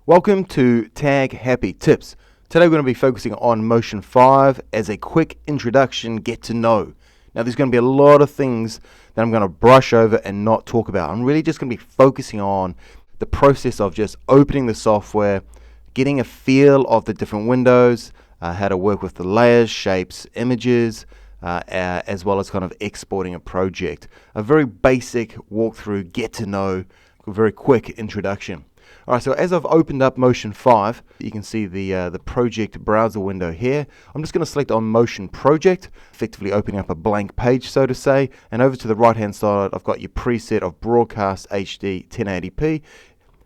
Welcome to Tag Happy Tips. Today we're going to be focusing on Motion 5 as a quick introduction, get to know. Now there's going to be a lot of things that I'm going to brush over and not talk about. I'm really just going to be focusing on the process of just opening the software, getting a feel of the different windows, how to work with the layers, shapes, images, as well as kind of exporting a project. A very basic walkthrough, get to know, a very quick introduction. Alright, so as I've opened up Motion 5, you can see the project browser window here. I'm just going to select on Motion Project, effectively opening up a blank page, so to say. And over to the right hand side, I've got your preset of Broadcast HD 1080p.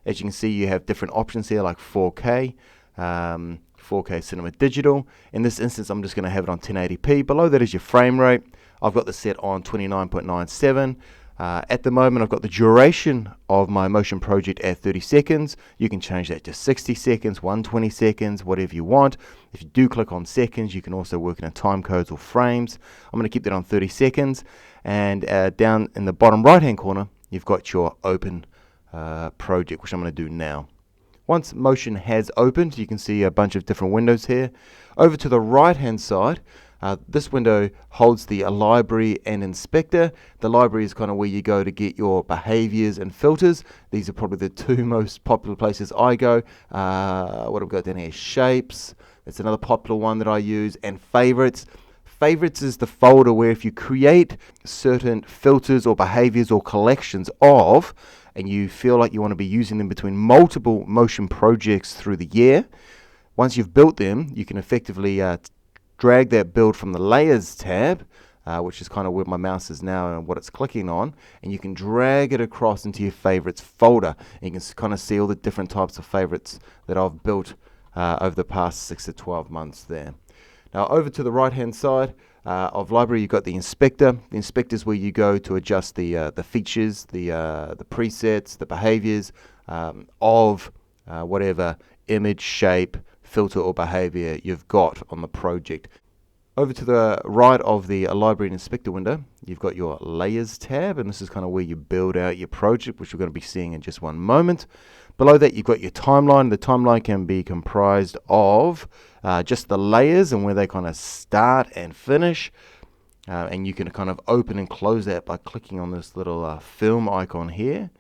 As you can see, you have different options here like 4K, 4K Cinema Digital. In this instance, I'm just going to have it on 1080p. Below that is your frame rate. I've got this set on 29.97. At the moment, I've got the duration of my motion project at 30 seconds. You can change that to 60 seconds, 120 seconds, whatever you want. If you do click on seconds, you can also work in time codes or frames. I'm going to keep that on 30 seconds. And down in the bottom right-hand corner, you've got your open project, which I'm going to do now. Once Motion has opened, you can see a bunch of different windows here. Over to the right-hand side, this window holds the library and inspector. The library is kind of where you go to get your behaviors and filters. These are probably the two most popular places I go. What have we got down here? Shapes. That's another popular one that I use. And favorites. Favorites is the folder where if you create certain filters or behaviors or collections of, and you feel like you want to be using them between multiple motion projects through the year, once you've built them, you can effectively drag that build from the Layers tab, which is kind of where my mouse is now and what it's clicking on, and you can drag it across into your favorites folder. And you can kind of see all the different types of favorites that I've built over the past 6 to 12 months there. Now over to the right hand side of library, you've got the inspector. The inspector is where you go to adjust the features, the presets, the behaviors of whatever image, shape, filter or behavior you've got on the project. Over to the right of the library and inspector window, you've got your Layers tab, and this is kind of where you build out your project, which we're going to be seeing in just one moment. Below that, you've got your timeline. The timeline can be comprised of just the layers and where they kind of start and finish. And you can kind of open and close that by clicking on this little film icon here.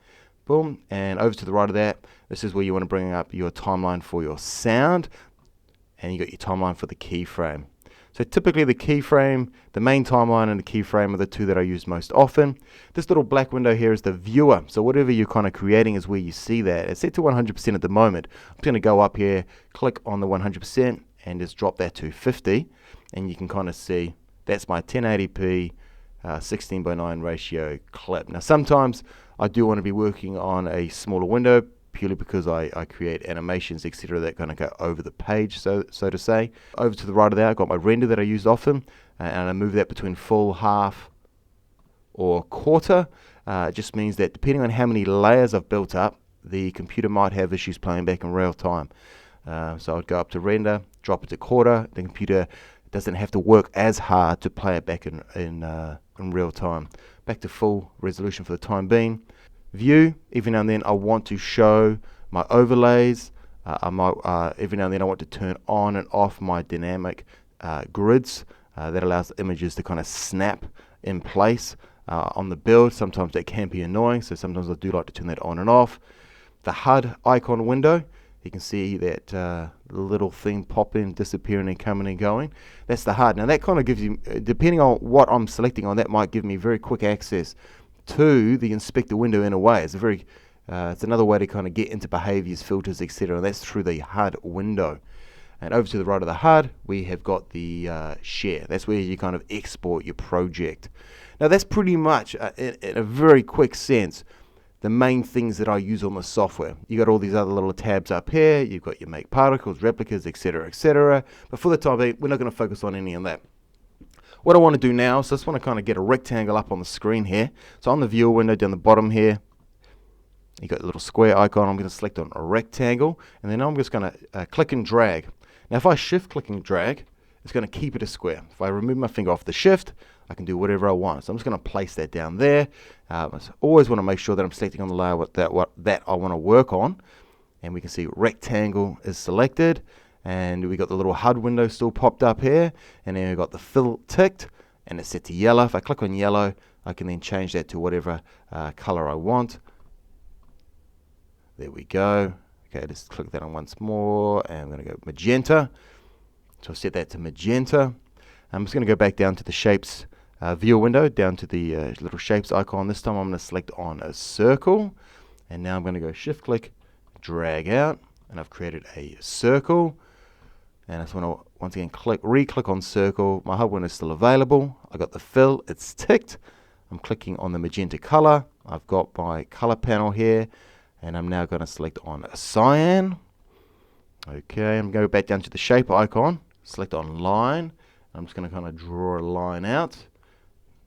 Boom. And over to the right of that, this is where you want to bring up your timeline for your sound. And you got your timeline for the keyframe. So typically the keyframe, the main timeline and the keyframe are the two that I use most often. This little black window here is the viewer. So whatever you're kind of creating is where you see that. It's set to 100% at the moment. I'm going to go up here, click on the 100% and just drop that to 50. And you can kind of see that's my 1080p 16:9 ratio clip. Now sometimes I do want to be working on a smaller window purely because I create animations, etc. that kind of go over the page, so to say. Over to the right of that, I've got my render that I use often, and I move that between full, half, or quarter. It just means that depending on how many layers I've built up, the computer might have issues playing back in real time. So I'd go up to render, drop it to quarter. The computer doesn't have to work as hard to play it back in real time. Back to full resolution for the time being. View, every now and then I want to show my overlays. Every now and then I want to turn on and off my dynamic grids. That allows the images to kind of snap in place on the build. Sometimes that can be annoying, so sometimes I do like to turn that on and off. The HUD icon window, you can see that little thing popping, disappearing and coming and going. That's the HUD. Now that kind of gives you, depending on what I'm selecting on, that might give me very quick access to the inspector window in a way. It's another way to kind of get into behaviors, filters, etc. And that's through the HUD window. And over to the right of the HUD, we have got the share. That's where you kind of export your project. Now that's pretty much, in a very quick sense, the main things that I use on the software. You got all these other little tabs up here. You've got your make particles, replicas, etc., etc. But for the time being, we're not going to focus on any of that. What I want to do now, so I just want to kind of get a rectangle up on the screen here. So on the viewer window down the bottom here, you got a little square icon. I'm going to select on a rectangle, and then I'm just going to click and drag. Now if I shift click and drag, it's going to keep it a square. If I remove my finger off the shift, I can do whatever I want. So I'm just going to place that down there. I always want to make sure that I'm selecting on the layer that I want to work on. and we can see rectangle is selected, and we got the little HUD window still popped up here, and then we've got the fill ticked, and it's set to yellow. If I click on yellow, I can then change that to whatever color I want. There we go. Okay, just click that on once more, and I'm going to go magenta. So I'll set that to magenta. I'm just going to go back down to the shapes viewer window, down to the little shapes icon. This time I'm going to select on a circle, and now I'm going to go shift click, drag out, and I've created a circle. And I just want to once again re-click on circle. My HUD window is still available. I got the fill, it's ticked. I'm clicking on the magenta color. I've got my color panel here, and I'm now going to select on a cyan. Okay, I'm going to go back down to the shape icon, select on line. I'm just going to kind of draw a line out.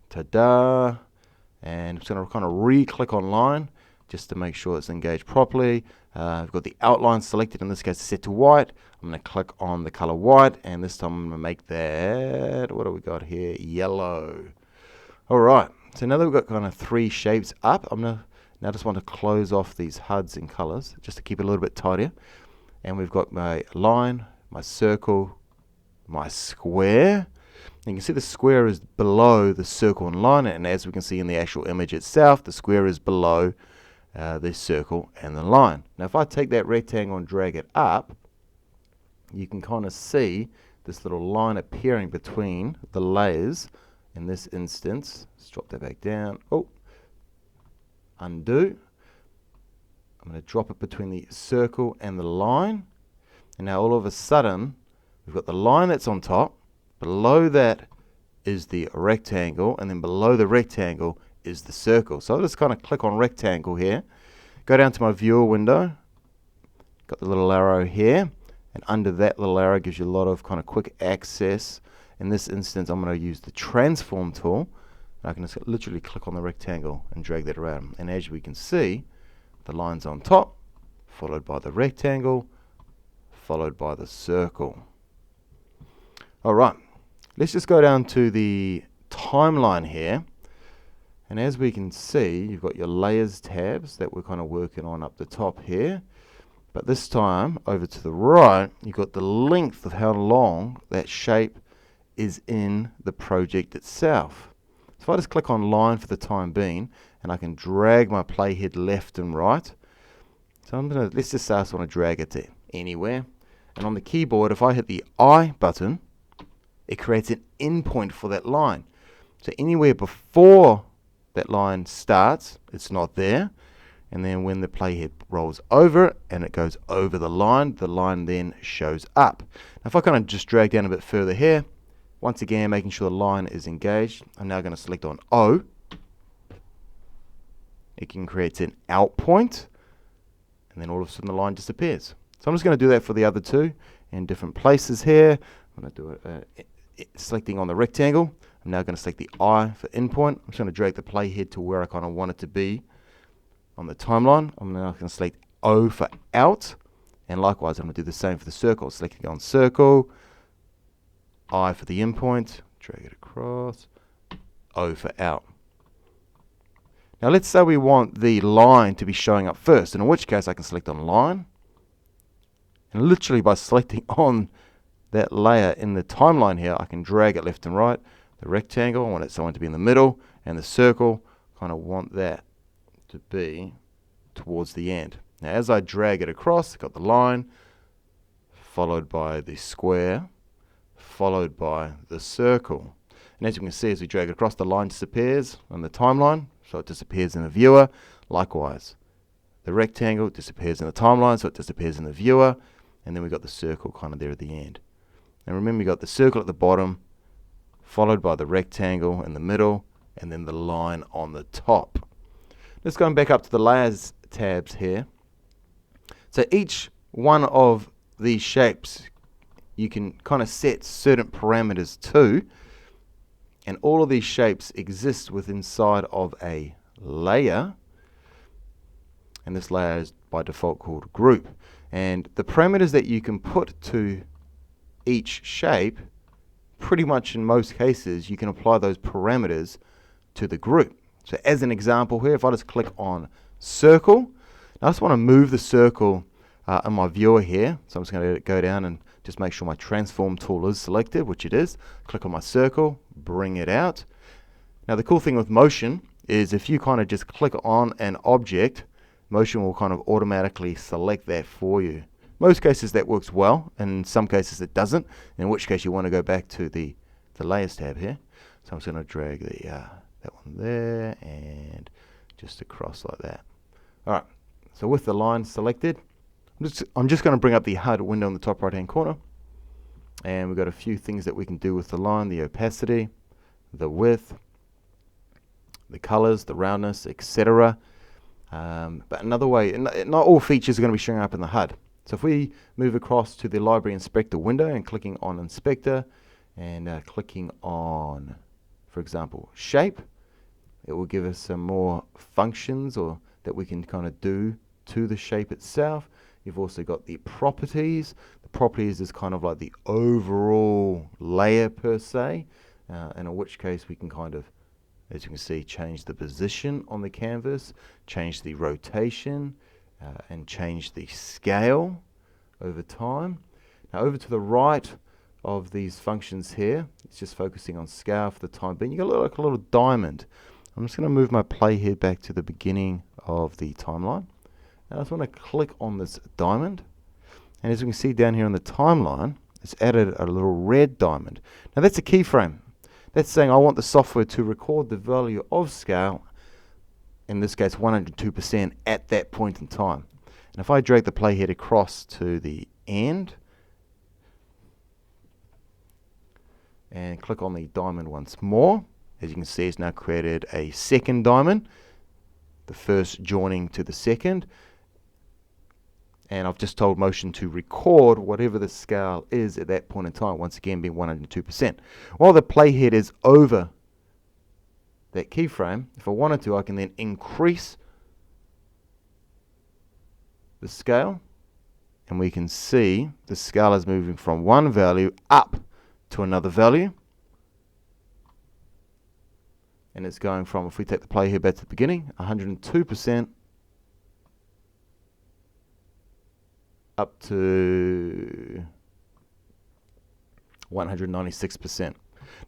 Ta-da! And I'm just going to kind of re-click on line just to make sure it's engaged properly. I've got the outline selected, in this case set to white. I'm going to click on the color white, and this time I'm going to make that, what do we got here, yellow. Alright, so now that we've got kind of 3 shapes up, I'm going to now just want to close off these HUDs and colors just to keep it a little bit tidier. And we've got my line, my circle, my square. And you can see the square is below the circle and line, and as we can see in the actual image itself, the square is below the circle and the line. Now if I take that rectangle and drag it up, you can kind of see this little line appearing between the layers. In this instance, let's drop that back down. Oh, undo. I'm going to drop it between the circle and the line, and now all of a sudden we've got the line that's on top, below that is the rectangle, and then below the rectangle is the circle. So I'll just kind of click on rectangle here, go down to my viewer window, got the little arrow here, and under that little arrow gives you a lot of kind of quick access. In this instance I'm going to use the transform tool, and I can just literally click on the rectangle and drag that around, and as we can see, the line's on top, followed by the rectangle, followed by the circle. Alright, let's just go down to the timeline here. And as we can see, you've got your layers tabs that we're kind of working on up the top here. But this time, over to the right, you've got the length of how long that shape is in the project itself. So if I just click on line for the time being, and I can drag my playhead left and right. So let's just say I just want to drag it to anywhere. And on the keyboard, if I hit the I button, it creates an endpoint for that line. So anywhere before that line starts, it's not there, and then when the playhead rolls over it and it goes over the line then shows up. Now if I kind of just drag down a bit further here, once again making sure the line is engaged, I'm now going to select on O. It can create an out point, and then all of a sudden the line disappears. So I'm just going to do that for the other two in different places here. I'm going to do it selecting on the rectangle. I'm now going to select the I for endpoint. I'm just going to drag the playhead to where I kind of want it to be on the timeline. I'm now going to select O for out, and likewise I'm going to do the same for the circle. Selecting on circle, I for the endpoint, drag it across, O for out. Now let's say we want the line to be showing up first, in which case I can select on line, and literally by selecting on that layer in the timeline here, I can drag it left and right. The rectangle, I want it someone to be in the middle, and the circle, kind of want that to be towards the end. Now as I drag it across, I've got the line, followed by the square, followed by the circle. And as you can see, as we drag it across, the line disappears on the timeline, so it disappears in the viewer. Likewise, the rectangle disappears in the timeline, so it disappears in the viewer, and then we've got the circle kind of there at the end. And remember, you've got the circle at the bottom, followed by the rectangle in the middle, and then the line on the top. Let's go back up to the layers tabs here. So each one of these shapes you can kind of set certain parameters to, and all of these shapes exist within inside of a layer, and this layer is by default called group. And the parameters that you can put to each shape, pretty much in most cases you can apply those parameters to the group. So as an example here, if I just click on circle, now I just want to move the circle in my viewer here. So I'm just going to go down and just make sure my transform tool is selected, which it is. Click on my circle, bring it out. Now the cool thing with motion is if you kind of just click on an object, motion will kind of automatically select that for you. Most cases that works well, and in some cases it doesn't, in which case you want to go back to the layers tab here. So I'm just going to drag that one there and just across like that. Alright, so with the line selected, I'm just going to bring up the HUD window in the top right hand corner, and we've got a few things that we can do with the line: the opacity, the width, the colors, the roundness, etc. But another way, not all features are going to be showing up in the HUD. So if we move across to the Library Inspector window and clicking on Inspector and clicking on, for example, Shape, it will give us some more functions or that we can kind of do to the shape itself. You've also got the properties. The properties is kind of like the overall layer per se, and in which case we can kind of, as you can see, change the position on the canvas, change the rotation, and change the scale over time. Now over to the right of these functions here, it's just focusing on scale for the time being. You got like a little diamond. I'm just going to move my playhead back to the beginning of the timeline. Now I just want to click on this diamond, and as you can see down here on the timeline, it's added a little red diamond. Now that's a keyframe. That's saying I want the software to record the value of scale, in this case 102%, at that point in time. And if I drag the playhead across to the end and click on the diamond once more, as you can see, it's now created a second diamond, the first joining to the second. And I've just told motion to record whatever the scale is at that point in time, once again being 102%. While the playhead is over that keyframe, if I wanted to, I can then increase the scale, and we can see the scale is moving from one value up to another value. And it's going from, if we take the playhead back to the beginning, 102% up to 196%.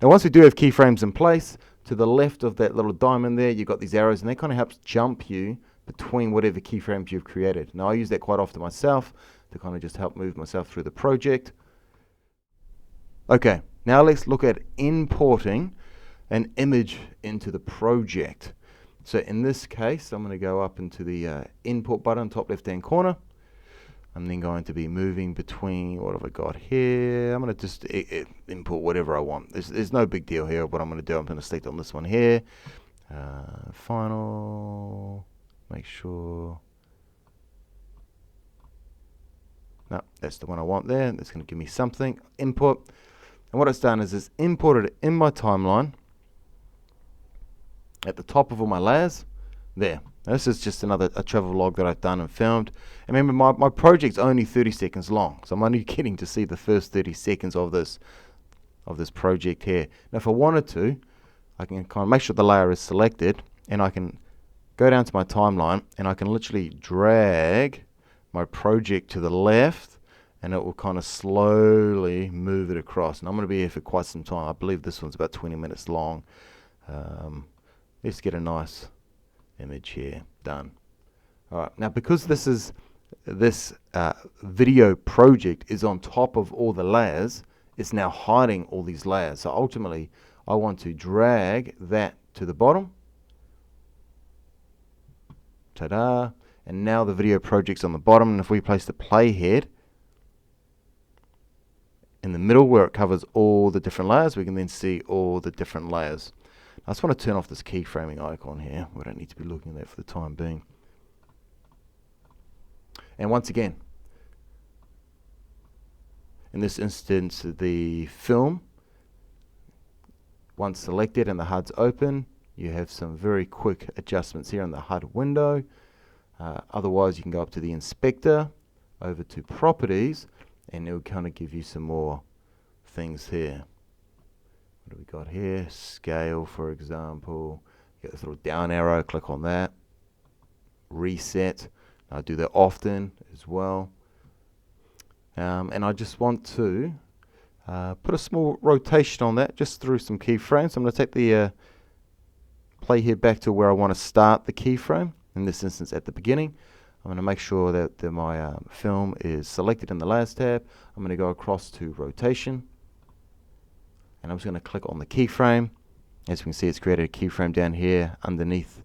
Now once we do have keyframes in place, to the left of that little diamond there, you've got these arrows, and they kind of help jump you between whatever keyframes you've created. Now I use that quite often myself to kind of just help move myself through the project. Okay, now let's look at importing an image into the project. So in this case, I'm going to go up into the import button, top left hand corner. I'm then going to be moving between, what have I got here? I'm going to just import whatever I want. There's no big deal here. What I'm going to do, I'm going to select on this one here. Final, make sure. No, that's the one I want there. That's going to give me something. Import. And what it's done is it's imported it in my timeline at the top of all my layers. There. Now this is just a travel log that I've done and filmed. And remember, my project's only 30 seconds long, so I'm only getting to see the first 30 seconds of this project here. Now if I wanted to, I can kind of make sure the layer is selected, and I can go down to my timeline, and I can literally drag my project to the left, and it will kind of slowly move it across. And I'm going to be here for quite some time. I believe this one's about 20 minutes long. Let's get a nice image here done. Alright, now because this video project is on top of all the layers, it's now hiding all these layers. So ultimately I want to drag that to the bottom. Ta-da! And now the video project's on the bottom, and if we place the playhead in the middle where it covers all the different layers, we can then see all the different layers. I just want to turn off this keyframing icon here. We don't need to be looking at that for the time being. And once again, in this instance, the film, once selected and the HUD's open, you have some very quick adjustments here in the HUD window. Otherwise, you can go up to the inspector, over to properties, and it'll kind of give you some more things here. What do we got here? Scale, for example. You got this little down arrow, click on that. Reset. I do that often as well. And I just want to put a small rotation on that just through some keyframes. I'm going to take the playhead back to where I want to start the keyframe, in this instance at the beginning. I'm going to make sure that my film is selected in the Layers tab. I'm going to go across to Rotation, and I'm just going to click on the keyframe. As you can see, it's created a keyframe down here underneath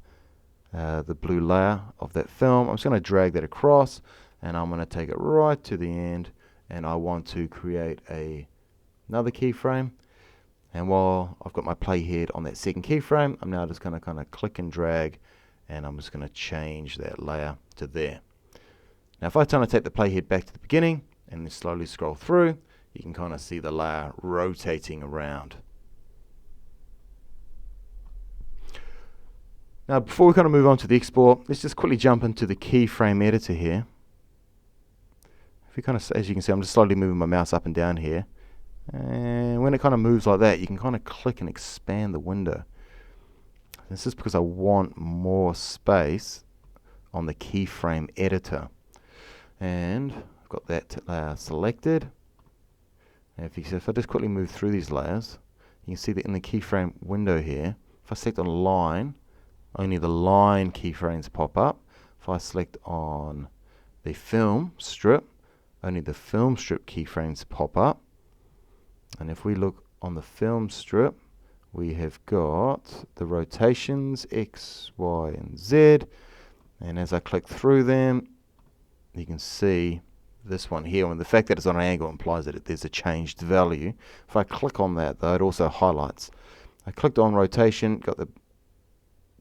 the blue layer of that film. I'm just going to drag that across, and I'm going to take it right to the end, and I want to create another keyframe. And while I've got my playhead on that second keyframe, I'm now just going to kind of click and drag, and I'm just going to change that layer to there. Now if I kind of take the playhead back to the beginning and then slowly scroll through, you can kind of see the layer rotating around. Now before we kind of move on to the export, let's just quickly jump into the keyframe editor here. If you kind of, as you can see, I'm just slowly moving my mouse up and down here. And when it kind of moves like that, you can kind of click and expand the window. This is because I want more space on the keyframe editor. And I've got that layer selected. And if I just quickly move through these layers, you can see that in the keyframe window here, if I select on line, only the line keyframes pop up. If I select on the film strip, only the film strip keyframes pop up. And if we look on the film strip, we have got the rotations X, Y, and Z. And as I click through them, you can see this one here. And the fact that it's on an angle implies that there's a changed value. If I click on that, though, it also highlights. I clicked on rotation, got the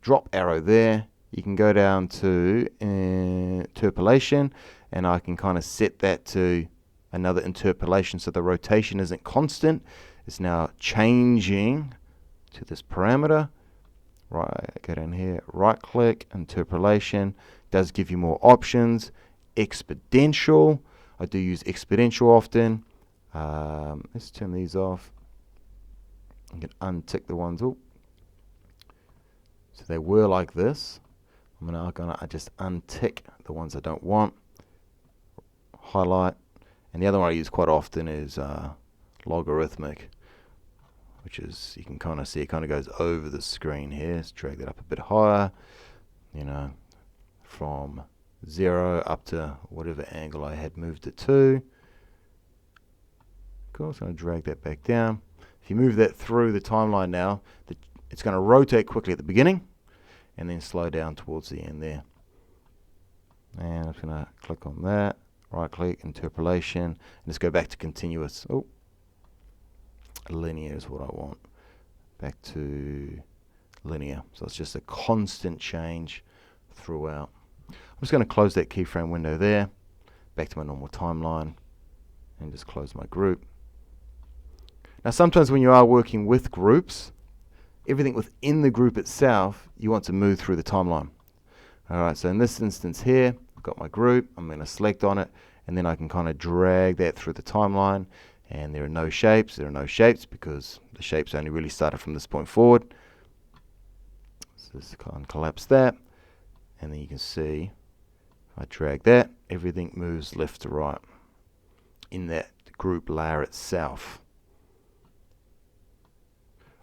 drop arrow there. You can go down to interpolation, and I can kind of set that to another interpolation, so the rotation isn't constant. It's now changing to this parameter. Right, go down here, right click, interpolation. Does give you more options. Exponential, I do use exponential often. Let's turn these off. I can untick the ones. Oh, so they were like this. I'm gonna just untick the ones I don't want. Highlight, and the other one I use quite often is logarithmic, which is, you can kind of see it kind of goes over the screen here. Let's drag that up a bit higher, you know, from 0 up to whatever angle I had moved it to. Cool, so I'm going to drag that back down. If you move that through the timeline now, it's going to rotate quickly at the beginning and then slow down towards the end there. And I'm going to click on that, right click, interpolation, and just go back to continuous. Oh, linear is what I want. Back to linear. So it's just a constant change throughout. I'm just going to close that keyframe window there, back to my normal timeline, and just close my group. Now sometimes when you are working with groups, everything within the group itself, you want to move through the timeline. Alright, so in this instance here, I've got my group, I'm going to select on it, and then I can kind of drag that through the timeline, and there are no shapes. There are no shapes because the shapes only really started from this point forward. So just kind of collapse that, and then you can see, if I drag that, everything moves left to right in that group layer itself.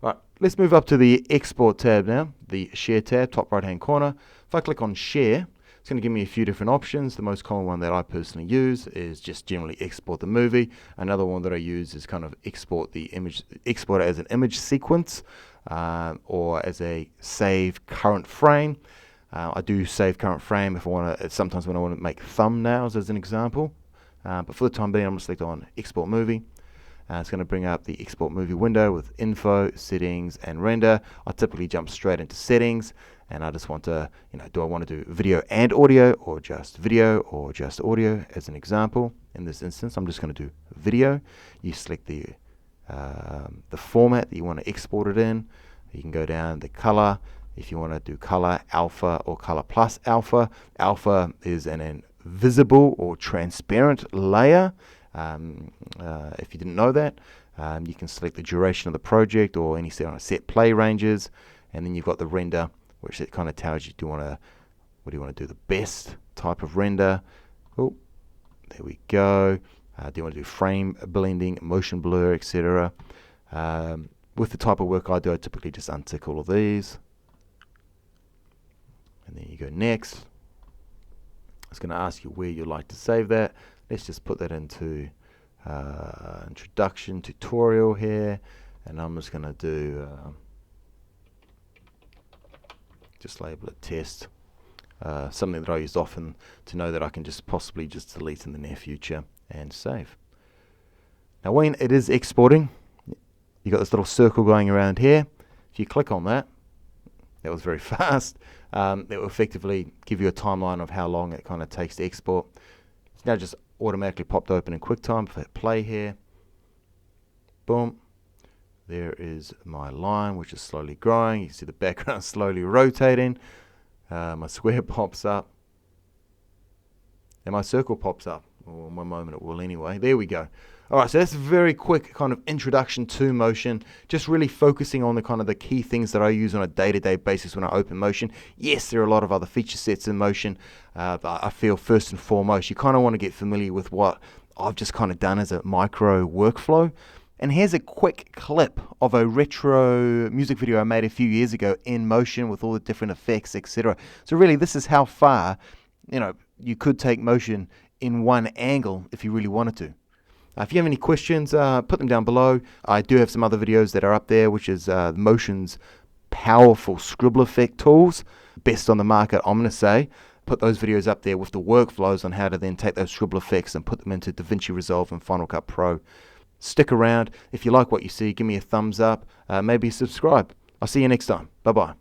Alright, let's move up to the Export tab now, the Share tab, top right hand corner. If I click on Share, it's going to give me a few different options. The most common one that I personally use is just generally export the movie. Another one that I use is kind of export the image, export it as an image sequence or as a save current frame. I do save current frame if I want to, sometimes when I want to make thumbnails as an example. But for the time being, I'm going to select on Export Movie. It's going to bring up the Export Movie window with Info, Settings, and Render. I typically jump straight into Settings, and I just want to, do I want to do video and audio, or just video, or just audio as an example. In this instance, I'm just going to do video. You select the format that you want to export it in. You can go down the color. If you want to do color alpha or color plus alpha. Alpha is an invisible or transparent layer. If you didn't know that, you can select the duration of the project or any set play ranges, and then you've got the render, which it kind of tells you, what do you want to do, the best type of render. Oh, there we go. Do you want to do frame blending, motion blur, etc.? With the type of work I do, I typically just untick all of these. And then you go next. It's going to ask you where you'd like to save that. Let's just put that into introduction tutorial here. And I'm just going to do, just label it test. Something that I use often to know that I can just possibly just delete in the near future and save. Now when it is exporting, you got this little circle going around here. If you click on that, that was very fast. That will effectively give you a timeline of how long it kind of takes to export. It's now just automatically popped open in QuickTime. If I hit play here, boom, there is my line, which is slowly growing. You can see the background slowly rotating. My square pops up, and my circle pops up. Well, in one moment it will anyway. There we go. Alright, so that's a very quick kind of introduction to Motion, just really focusing on the kind of the key things that I use on a day-to-day basis when I open Motion. Yes, there are a lot of other feature sets in Motion, but I feel first and foremost you kind of want to get familiar with what I've just kind of done as a micro workflow. And here's a quick clip of a retro music video I made a few years ago in Motion with all the different effects, etc. So really this is how far, you could take Motion in one angle if you really wanted to. If you have any questions, put them down below. I do have some other videos that are up there, which is Motion's powerful scribble effect tools. Best on the market, I'm going to say. Put those videos up there with the workflows on how to then take those scribble effects and put them into DaVinci Resolve and Final Cut Pro. Stick around. If you like what you see, give me a thumbs up. Maybe subscribe. I'll see you next time. Bye-bye.